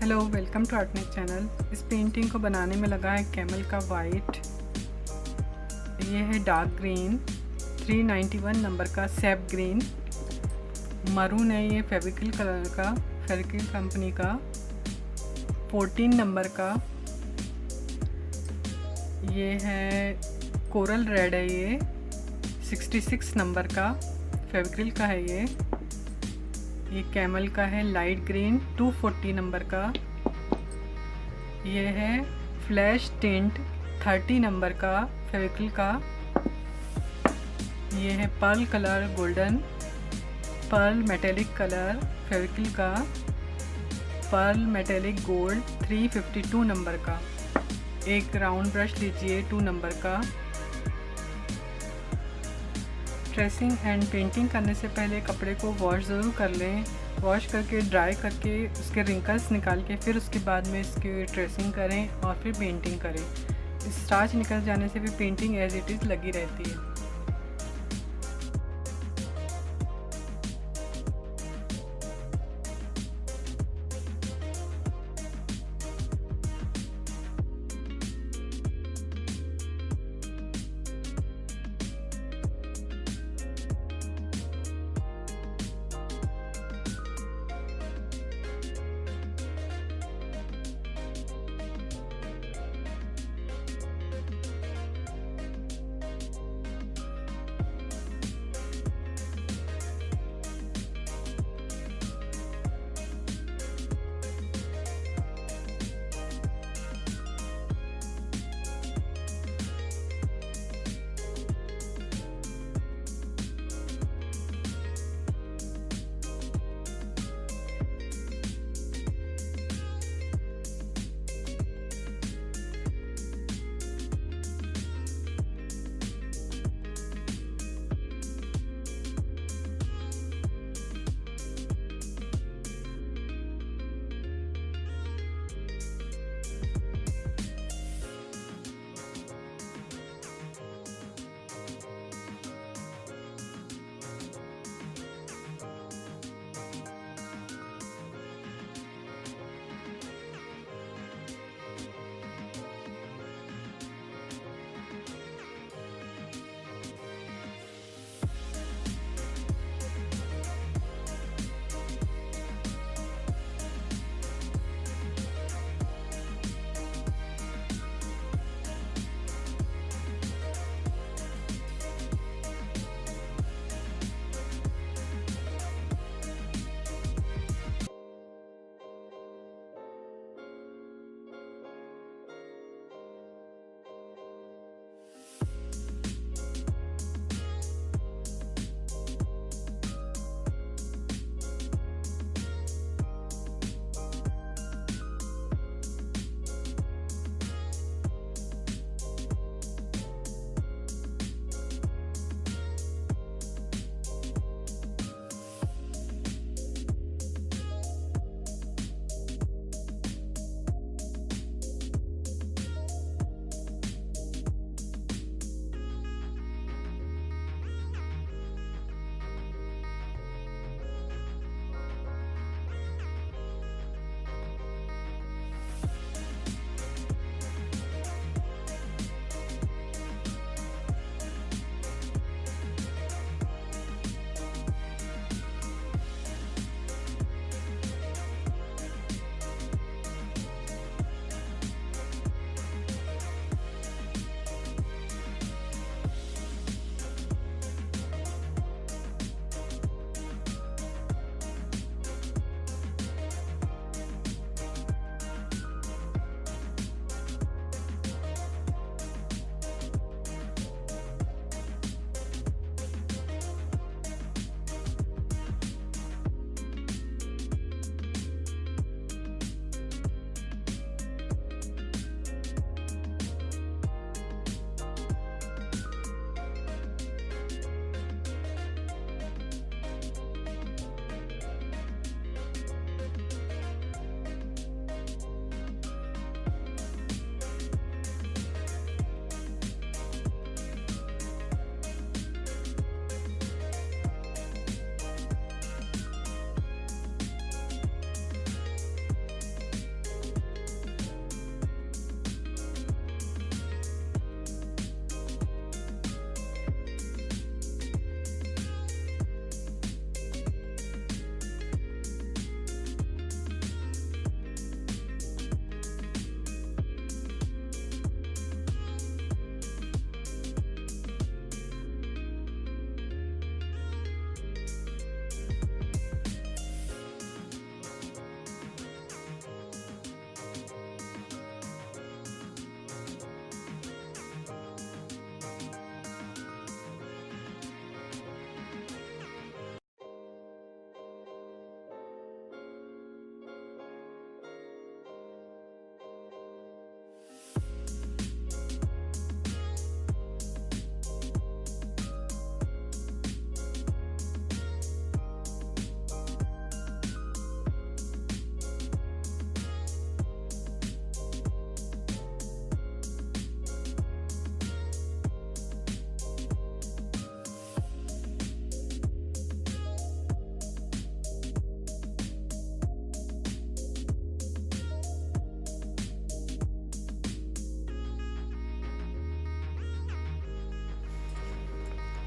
Hello, welcome to Artnek channel. इस painting को बनाने में लगा है कैमल का वाइट, ये है डार्क ग्रीन, 391 नंबर का सैप ग्रीन, मरून है ये फेविक्रिल कलर का, फेविक्रिल कंपनी का, 14 नंबर का, ये है कोरल रेड है ये 66 नंबर का, फेविक्रिल का है ये कैमल का है लाइट ग्रीन 240 नंबर का, ये है फ्लैश टिंट 30 नंबर का फेविक्रिल का, ये है pearl colour golden, pearl metallic colour Fevicryl का, पर्ल मेटेलिक गोल्ड 352 नंबर का। एक राउंड ब्रश लीजिए 2 नंबर का। ट्रेसिंग एंड पेंटिंग करने से पहले कपड़े को वॉश ज़रूर कर लें। वॉश करके ड्राई करके उसके रिंकल्स निकाल के फिर उसके बाद में इसकी ट्रेसिंग करें और फिर पेंटिंग करें। स्टार्च निकल जाने से भी पेंटिंग एज इट इज़ लगी रहती है।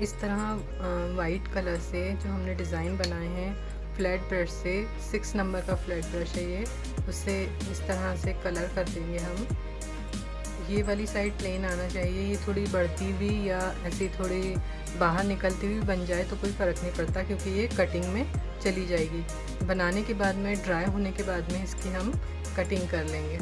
इस तरह वाइट कलर से जो हमने डिज़ाइन बनाए हैं फ्लैट ब्रश से, 6 नंबर का फ्लैट ब्रश है ये, उससे इस तरह से कलर कर देंगे हम। ये वाली साइड प्लेन आना चाहिए, ये थोड़ी बढ़ती हुई या ऐसी थोड़ी बाहर निकलती हुई बन जाए तो कोई फ़र्क नहीं पड़ता, क्योंकि ये कटिंग में चली जाएगी। बनाने के बाद में, ड्राई होने के बाद में इसकी हम कटिंग कर लेंगे।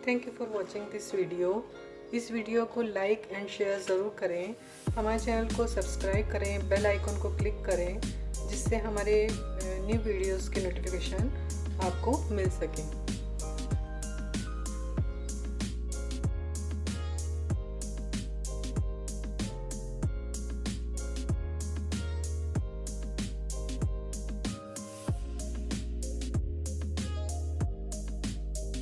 Thank you for watching this video. इस वीडियो को लाइक एंड शेयर ज़रूर करें। हमारे चैनल को सब्सक्राइब करें, बेल आइकन को क्लिक करें, जिससे हमारे न्यू वीडियोस के नोटिफिकेशन आपको मिल सकें।